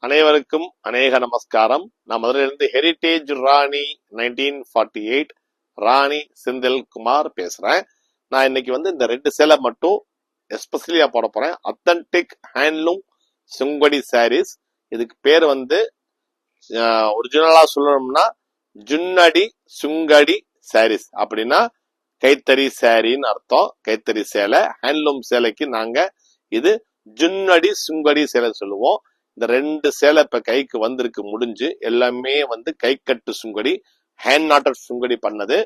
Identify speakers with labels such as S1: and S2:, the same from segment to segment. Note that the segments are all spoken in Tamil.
S1: அனைவருக்கும் அநேக நமஸ்காரம். நான் முதல்ல இருந்து ஹெரிட்டேஜ் ராணி 1948 ராணி செந்தில் குமார் பேசுறேன். நான் இன்னைக்கு இந்த 2 சேலை மட்டும் எஸ்பெஷலியா போட போறேன். Authentic handloom Sungudi saris. இதுக்கு பேர் ஒரிஜினலா சொல்லணும்னா ஜுன்னடி சுங்கடி சாரீஸ். அப்படின்னா கைத்தறி சாரின்னு அர்த்தம். கைத்தறி சேலை, ஹேண்ட்லூம் சேலைக்கு நாங்க இது ஜுன்னடி சுங்கடி சேலை சொல்லுவோம். இந்த 2 சேலை இப்ப கைக்கு வந்திருக்கு, முடிஞ்சு. எல்லாமே கை கட்டு சுங்கடி, ஹேண்ட் நாட்டட் சுங்கடி பண்ணது.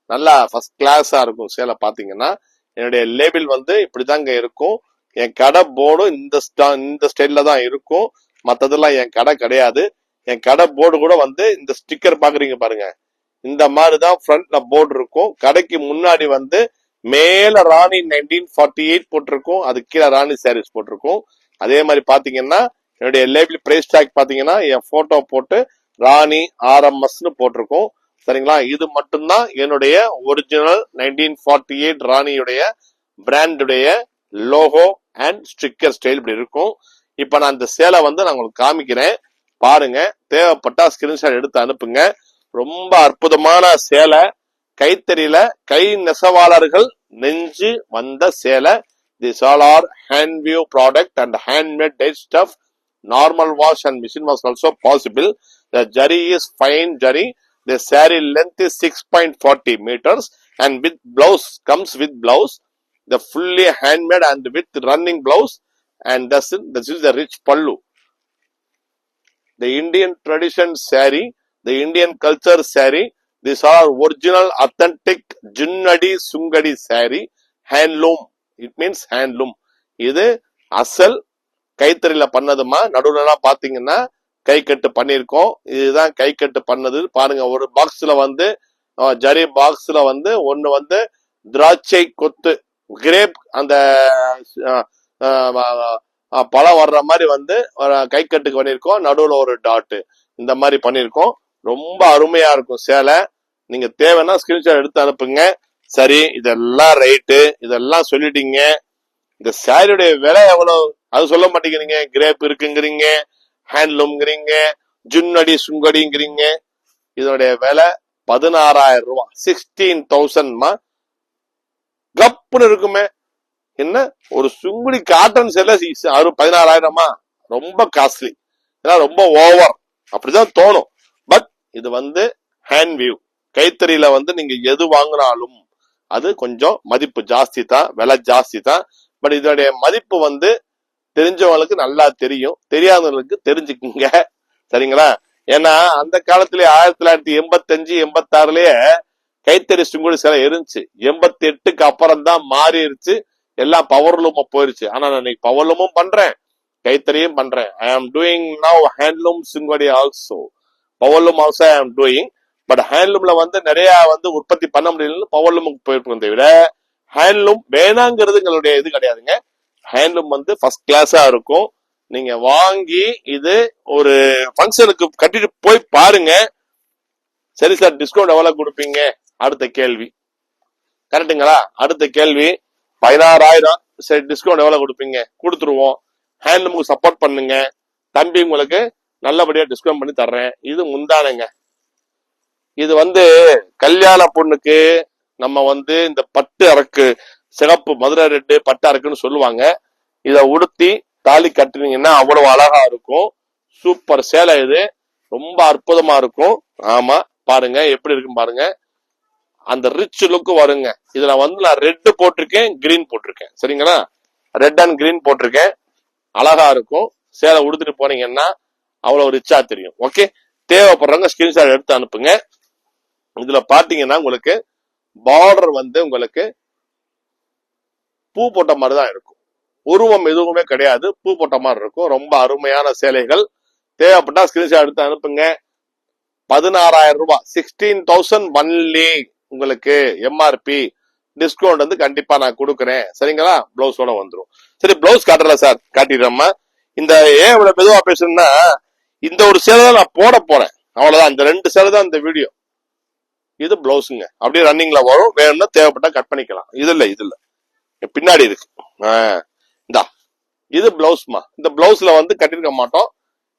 S1: நல்லா ஃபர்ஸ்ட் கிளாஸா இருக்கும் சேலை. பாத்தீங்கன்னா என்னுடைய லேபிள் இப்படிதாங்க இருக்கும். என் கடை போர்டும் இந்த ஸ்டைல்ல தான் இருக்கும். மத்ததெல்லாம் என் கடை கிடையாது. என் கடை போர்டு கூட இந்த ஸ்டிக்கர் பாக்குறீங்க பாருங்க, இந்த மாதிரிதான் ஃப்ரண்ட்ல போர்டு இருக்கும். கடைக்கு முன்னாடி மேல ராணி 1948 போட்டிருக்கும், அது கீழே ராணி சாரீஸ் போட்டிருக்கும். அதே மாதிரி பாத்தீங்கன்னா என்னுடைய லேபிள் பிரைஸ் டேக் பாத்தீங்கன்னா என் போட்டோ போட்டு ராணி RMSன்னு போட்டிருக்கும். சரிங்களா? இது மட்டும்தான் என்னுடைய ஒரிஜினல் 1948 ராணியுடைய பிராண்டுடைய லோகோ அண்ட் ஸ்டிக்கர் ஸ்டைல் இப்படி இருக்கும். இப்ப நான் இந்த சேலை நான் உங்களுக்கு காமிக்கிறேன் பாருங்க. தேவைப்பட்டா ஸ்கிரீன்ஷாட் எடுத்து அனுப்புங்க. ரொம்ப அற்புதமான சேலை. கைத்தறியில கை நெசவாளர்கள் நெஞ்சு வந்த சேலை. These all are hand weave product and handmade dye stuff. Normal wash and machine wash also possible. The jari is fine jari. The saree length is 6.40 meters and with blouse, comes with blouse. The fully handmade and with running blouse, and this is the rich pallu. The Indian tradition saree, the Indian culture saree. These are original authentic Junnadi Sungadi saree. Handloom. It means handloom. இது அசல் கைத்தறியில பண்ணதுமா. நடுவுல பாத்தீங்கன்னா கை கட்டு பண்ணிருக்கோம். இதுதான் கை கட்டு பண்ணது. பாருங்க, ஒரு பாக்ஸ்ல ஜரி பாக்ஸ்ல ஒண்ணு திராட்சை கொத்து கிரேப், அந்த பழம் வர்ற மாதிரி கை கட்டுக்கு பண்ணிருக்கோம். நடுவுல ஒரு டாட், இந்த மாதிரி பண்ணிருக்கோம். ரொம்ப அருமையா இருக்கும் சேலை. நீங்க தேவைன்னா ஸ்கிரீன்ஷாட் எடுத்து அனுப்புங்க. சரி, இதெல்லாம் ரைட்டு, இதெல்லாம் சொல்லிட்டீங்க. இந்த சாரியுடைய விலை எவ்வளவு அது சொல்ல மாட்டேங்கிறீங்க. கிரேப் இருக்குங்கிறீங்க, ஹேண்ட்லூம்ங்கிறீங்க, ஜுன்னடி சுங்கடிங்கிறீங்க. இதனுடைய விலை 16,000 ரூபாய். 16,000 கப்புன்னு இருக்குமே. என்ன ஒரு சுங்குடி காட்டன் சேலை 16,000? ரொம்ப காஸ்ட்லி, ரொம்ப ஓவர், அப்படிதான் தோணும். பட் இது ஹேண்ட் வியூ கைத்தறியில நீங்க எது வாங்கினாலும் அது கொஞ்சம் மதிப்பு ஜாஸ்தி தான், விலை ஜாஸ்தி தான். பட் இதோடைய மதிப்பு தெரிஞ்சவங்களுக்கு நல்லா தெரியும், தெரியாதவங்களுக்கு தெரிஞ்சுக்குங்க. சரிங்களா? ஏன்னா அந்த காலத்திலே 1985 86லயே கைத்தறி சுங்குடி சேலை இருந்துச்சு. 88க்கு அப்புறம் தான் மாறிடுச்சு, எல்லாம் பவர்லூம் போயிருச்சு. ஆனா நான் இன்னைக்கு பவர்லூமும் பண்றேன், கைத்தறியும் பண்றேன். I am doing now handloom sungadi also. Powerloom also I am doing. But ஹேண்ட்லூம்ல நிறைய உற்பத்தி பண்ண முடியல, பவர்லூமுக்கு போயிருக்கோம். தவிர ஹேண்ட்லூம் வேணாங்கிறது எங்களுடைய இது கிடையாதுங்க. ஹேண்ட்லூம் ஃபர்ஸ்ட் கிளாஸா இருக்கும். நீங்க வாங்கி இது ஒரு ஃபங்க்ஷனுக்கு கட்டிட்டு போய் பாருங்க. சரி சார், டிஸ்கவுண்ட் எவ்வளவு கொடுப்பீங்க? அடுத்த கேள்வி. கரெக்டுங்களா? அடுத்த கேள்வி 16,000. சரி, டிஸ்கவுண்ட் எவ்வளவு கொடுப்பீங்க? கொடுத்துருவோம். ஹேண்ட்லூமுக்கு சப்போர்ட் பண்ணுங்க தம்பி, உங்களுக்கு நல்லபடியா டிஸ்கவுண்ட் பண்ணி தர்றேன். இது முந்தானங்க. இது கல்யாண பொண்ணுக்கு நம்ம இந்த பட்டு அரக்கு, சிகப்பு மதுரை ரெட்டு பட்டு அரக்குன்னு சொல்லுவாங்க. இத உடுத்தி தாலி கட்டுனீங்கன்னா அவ்வளவு அழகா இருக்கும். சூப்பர் சேலை இது, ரொம்ப அற்புதமா இருக்கும். ஆமா, பாருங்க எப்படி இருக்கும் பாருங்க. அந்த ரிச் லுக் வருங்க. இதுல நான் ரெட் போட்டிருக்கேன், கிரீன் போட்டிருக்கேன். சரிங்களா? ரெட் அண்ட் கிரீன் போட்டிருக்கேன். அழகா இருக்கும். சேலை உடுத்துட்டு போனீங்கன்னா அவ்வளவு ரிச்சா தெரியும். ஓகே, தேவைப்படுறவங்க ஸ்கிரீன்ஷாட் எடுத்து அனுப்புங்க. இதுல பாத்தீங்கன்னா உங்களுக்கு பார்டர் உங்களுக்கு பூ போட்ட மாதிரிதான் இருக்கும். உருவம் எதுவுமே கிடையாது, பூ போட்ட மாதிரி இருக்கும். ரொம்ப அருமையான சேலைகள். தேவைப்பட்டா ஸ்கிரீன்ஷாட் எடுத்து அனுப்புங்க. 16,000 ரூபாய், 16,000 ஒன்லி. உங்களுக்கு MRP டிஸ்கவுண்ட் கண்டிப்பா நான் கொடுக்குறேன். சரிங்களா? பிளவுஸோட வந்துடும். சரி, பிளவுஸ் காட்டுறல சார், காட்டிடுறோமா. இந்த ஏன் இவ்வளவு மெதுவா பேசணும்னா, இந்த ஒரு சேலை தான் நான் போட போறேன், அவ்வளவுதான். இந்த 2 சேலை தான் இந்த வீடியோ. இது பிளவுஸுங்க, அப்படியே ரன்னிங்ல வரும். வேணும்னா தேவைப்பட்டா கட் பண்ணிக்கலாம். இது இல்ல பின்னாடி இருக்கு. இந்தா, இது பிளவுஸ்மா. இந்த பிளவுஸ்ல கட்டிருக்க மாட்டோம்.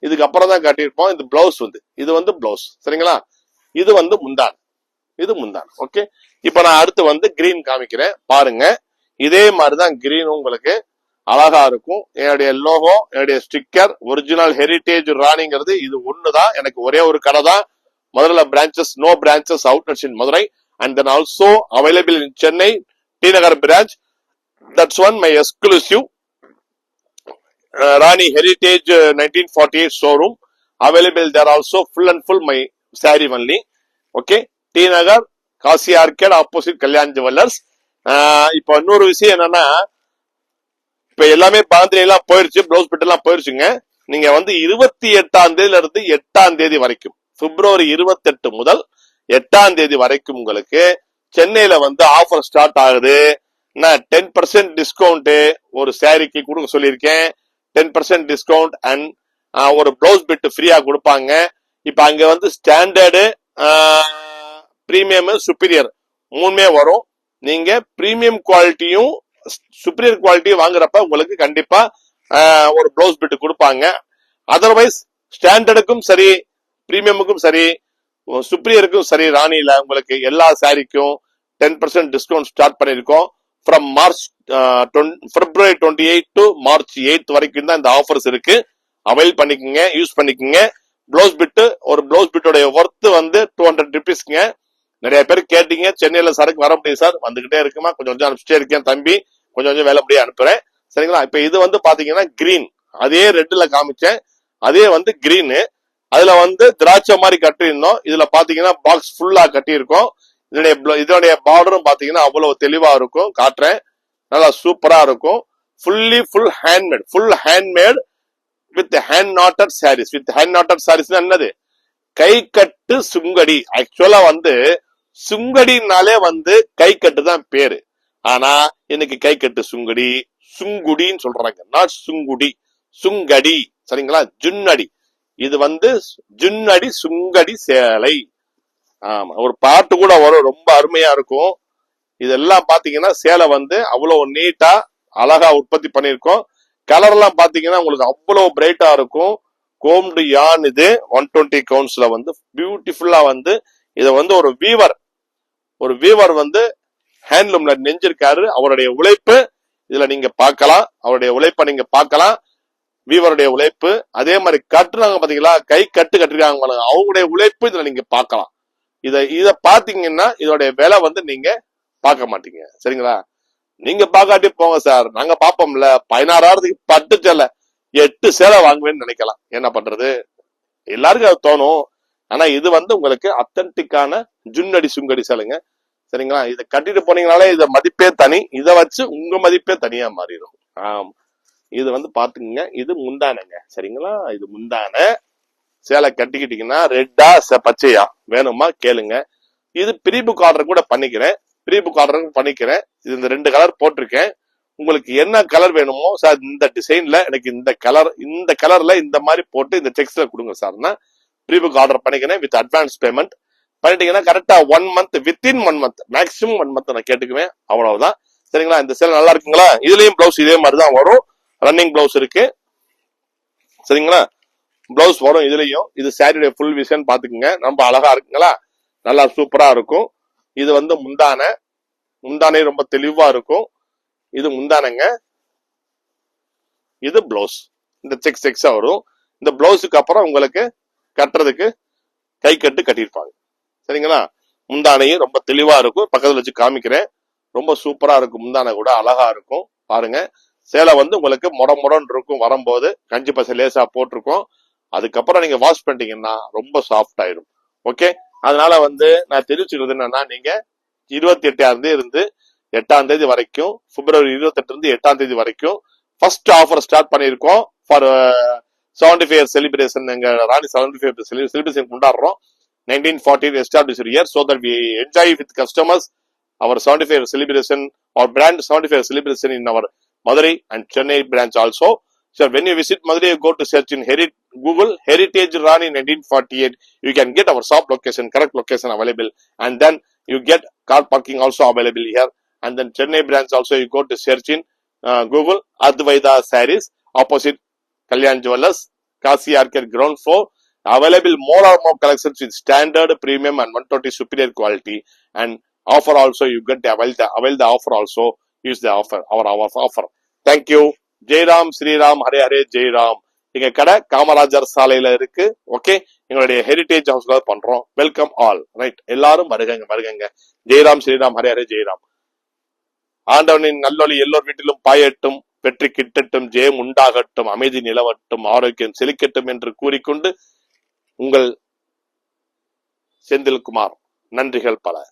S1: இதுக்கு அப்புறம் தான் கட்டியிருப்போம். இது பிளவுஸ் வந்து இது வந்து பிளவுஸ். சரிங்களா? இது வந்து முந்தான, இது முந்தான. ஓகே, இப்ப நான் அடுத்து வந்து கிரீன் காமிக்கிறேன் பாருங்க. இதே மாதிரிதான் கிரீன் உங்களுக்கு அழகா இருக்கும். என்னுடைய லோகோ, என்னுடைய ஸ்டிக்கர், ஒரிஜினல் ஹெரிடேஜ் ராணிங்கிறது இது ஒண்ணுதான். எனக்கு ஒரே ஒரு கடை தான் மதுரையில branches, no branches outlets in Madurai, and then also available in Chennai, T Nagar branch. That's one my exclusive Rani Heritage 1948 showroom available there also, full and full my saree only. Okay, T Nagar Kasi Arcade opposite Kalyan Jewelers. இப்போ இன்னொரு விஷயம் என்னன்னா, இப்ப எல்லாமே பாந்திரி எல்லாம் போயிருச்சு, பிளவுஸ் பிட் எல்லாம் போயிருச்சுங்க. நீங்க வந்து 28ஆம் தேதியில இருந்து 8ஆம் தேதி வரைக்கும், பிப்ரவரி 28 முதல் 8ஆம் தேதி வரைக்கும் உங்களுக்கு சென்னையில வந்து ஆஃபர் ஸ்டார்ட் ஆகுது. நான் 10% டிஸ்கவுண்ட் ஒரு சாரிக்கு கொடுக்க சொல்லியிருக்கேன். 10% டிஸ்கவுண்ட் அண்ட் ஒரு பிளவுஸ் பிட் ஃப்ரீயா கொடுப்பாங்க. இப்ப அங்க வந்து ஸ்டாண்டர்டு, பிரீமியம், சுப்பீரியர் மூணுமே வரும். நீங்க பிரீமியம் குவாலிட்டியும் சுப்பீரியர் குவாலிட்டியும் வாங்குறப்ப உங்களுக்கு கண்டிப்பா ஒரு பிளவுஸ் பிட் கொடுப்பாங்க. அதர்வைஸ் ஸ்டாண்டர்டுக்கும் சரி, பிரீமியமுக்கும் சரி, சுப்பீரியருக்கும் சரி, ராணியில உங்களுக்கு எல்லா சாரிக்கும் 10% டிஸ்கவுண்ட் ஸ்டார்ட் பண்ணிருக்கோம். From March February 28 to March 8 வரைக்கும் தான் இந்த ஆஃபர்ஸ் இருக்கு. அவைல் பண்ணிக்கோங்க, யூஸ் பண்ணிக்கோங்க. பிளவுஸ் பிட், ஒரு பிளவுஸ் பிட்டோட ஒர்த் வந்து 200 ருபீஸ்ங்க. நிறைய பேர் கேட்டீங்க, சென்னையில சரக்கு வர முடியும் சார், வந்துகிட்டே இருக்குமா, கொஞ்சம் கொஞ்சம் அனுப்பிச்சிட்டே இருக்கேன் தம்பி, கொஞ்சம் கொஞ்சம் வேலை அப்படியே அனுப்புறேன். சரிங்களா? இப்ப இது வந்து பாத்தீங்கன்னா கிரீன், அதே ரெட்ல காமிச்சேன், அதே வந்து கிரீனு. அதுல வந்து திராட்சை மாதிரி கட்டியிருந்தோம். இதுல பாத்தீங்கன்னா பாக்ஸ் ஃபுல்லா கட்டியிருக்கோம். இதனுடைய பார்டரும் பாத்தீங்கன்னா அவ்வளவு தெளிவா இருக்கும். காட்டுறேன், நல்லா சூப்பரா இருக்கும். Full handmade with hand knotted saris. With hand knotted saris என்னது? கை கட்டு சுங்கடி. ஆக்சுவலா வந்து சுங்கடினாலே வந்து கை கட்டு தான் பேரு. ஆனா இன்னைக்கு கை கட்டு சுங்கடி, சுங்குடின்னு சொல்றாங்க. நாட் சுங்குடி, சுங்கடி. சரிங்களா? ஜுன்னடி. இது வந்து ஜுன்னடி சுங்கடி சேலை. ஆமா, ஒரு பாட்டு கூட வரும், ரொம்ப அருமையா இருக்கும். இதெல்லாம் பாத்தீங்கன்னா சேலை வந்து அவ்வளவு நீட்டா அழகா உற்பத்தி பண்ணிருக்கோம். கலர் எல்லாம் பாத்தீங்கன்னா உங்களுக்கு அவ்வளவு பிரைட்டா இருக்கும். கோம்டு யான் இது 120 கவுண்ட்ஸ்ல வந்து பியூட்டிஃபுல்லா வந்து இத வந்து ஒரு வீவர் வந்து ஹேண்ட்லூம்ல நெஞ்சிருக்காரு. அவருடைய உழைப்பு இதுல நீங்க பார்க்கலாம், அவருடைய உழைப்பை நீங்க பார்க்கலாம், வீவருடைய உழைப்பு. அதே மாதிரி கட்டுறாங்க பாத்தீங்களா, கை கட்டிருக்காங்க, அவங்களுடைய உழைப்பு இதுல நீங்க பார்க்கலாம். இத பாத்தீங்கன்னா இதோடைய விலை வந்து நீங்க பார்க்க மாட்டீங்க. சரிங்களா? நீங்க பாக்காட்டி போங்க சார், நாங்க பாப்போம்ல. 16,000 பட்டு சேலை 8 சேலை வாங்குவேன்னு நினைக்கலாம். என்ன பண்றது, எல்லாருக்கும் அது தோணும். ஆனா இது வந்து உங்களுக்கு அத்தன்டிக்கான ஜுன்னடி சுங்கடி சேலைங்க. சரிங்களா? இதை கட்டிட்டு போனீங்கனாலே இத மதிப்பே தனி. இதை வச்சு உங்க மதிப்பே தனியா மாறிடும். இது வந்து பாத்துக்கங்க, இது முந்தானங்க. சரிங்களா? இது முந்தான சேலை கட்டிக்கிட்டீங்கன்னா ரெட்டா பச்சையா வேணுமா கேளுங்க. இது ப்ரீ புக் ஆர்டர் கூட பண்ணிக்கிறேன், இது இந்த 2 கலர் போட்டிருக்கேன். உங்களுக்கு என்ன கலர் வேணுமோ சார், இந்த டிசைன்ல எனக்கு இந்த கலர்ல இந்த மாதிரி போட்டு இந்த டெக்ஸ்ட்ல கொடுங்க சார்னா ப்ரீ புக் ஆர்டர் பண்ணிக்கிறேன். வித் அட்வான்ஸ் பேமெண்ட் பண்ணிட்டீங்கன்னா கரெக்டா 1 month, within 1 month, maximum 1 month நான் கேட்டுக்குவேன். அவ்வளவுதான். சரிங்களா? இந்த சேலை நல்லா இருக்குங்களா? இதுலயும் பிளவுஸ் இதே மாதிரிதான் வரும். ரன்னிங் பிளவுஸ் இருக்கு. சரிங்களா? பிளவுஸ் வரும் இதுலயும். இது சாரியுடைய ஃபுல் விஷன் பாத்துக்குங்க. ரொம்ப அழகா இருக்குங்களா? நல்லா சூப்பரா இருக்கும். இது வந்து முந்தானை ரொம்ப தெளிவா இருக்கும். இது முந்தானங்க, இது பிளவுஸ். இந்த செக்ஸா வரும். இந்த பிளவுஸுக்கு அப்புறம் உங்களுக்கு கட்டுறதுக்கு கை கட்டு கட்டியிருப்பாங்க. சரிங்களா? முந்தானையும் ரொம்ப தெளிவா இருக்கும். பக்கத்துல வச்சு காமிக்கிறேன். ரொம்ப சூப்பரா இருக்கும். முந்தானை கூட அழகா இருக்கும். பாருங்க, சேலை வந்து உங்களுக்கு மொடன்னு இருக்கும். வரும்போது கஞ்சி பசை லேசா போட்டிருக்கோம். அதுக்கப்புறம் நீங்க வாஷ் பண்ணிட்டீங்கன்னா ரொம்ப சாஃப்ட் ஆயிடும். ஓகே, அதனால வந்து நான் தெரிவிச்சுக்கிறது என்னன்னா, நீங்க 28ஆம் தேதி இருந்து 8ஆம் தேதி வரைக்கும், பிப்ரவரி 28 இருந்து 8ஆம் தேதி வரைக்கும் ஃபர்ஸ்ட் ஆஃபர் ஸ்டார்ட் பண்ணிருக்கோம். For 75 celebration. எங்க ராணி 75 செலிப்ரேஷன் கொண்டாடுறோம். 1948 established year, so that we enjoy with customers our 75 celebration, our brand 75 celebration in our Madurai and Chennai branch also. So when you visit Madurai, you go to search in Google Heritage Rani 1948. You can get our shop location, correct location available, and then you get car parking also available here. And then Chennai branch also, you go to search in Google Advaita Sarees opposite Kalyan Jewelers, Kasi Arcade ground floor. Available more or more collections with standard, premium and 120 superior quality. And offer also, you get avail the offer also. Use the offer, our offer. Thank you. Jai Ram, Sri Ram, Hare Hare, Jai Ram. எங்க கடை காமராஜர் சாலையில இருக்கு. ஓகே, எங்களுடைய ஹெரிடேஜ் ஹவுஸ்ல பண்றோம். Welcome all. ரைட், எல்லாரும் வருகங்க. ஜெயராம், ஸ்ரீராம், ஹரே ஹரே, ஜெயராம். ஆண்டவனின் நல்லொலி எல்லோர் வீட்டிலும் பாயட்டும், வெற்றி கிட்டட்டும், ஜெயம் உண்டாகட்டும், அமைதி நிலவட்டும், ஆரோக்கியம் செழிக்கட்டும் என்று கூறிக்கொண்டு உங்கள் செந்தில்குமார். நன்றிகள் பல.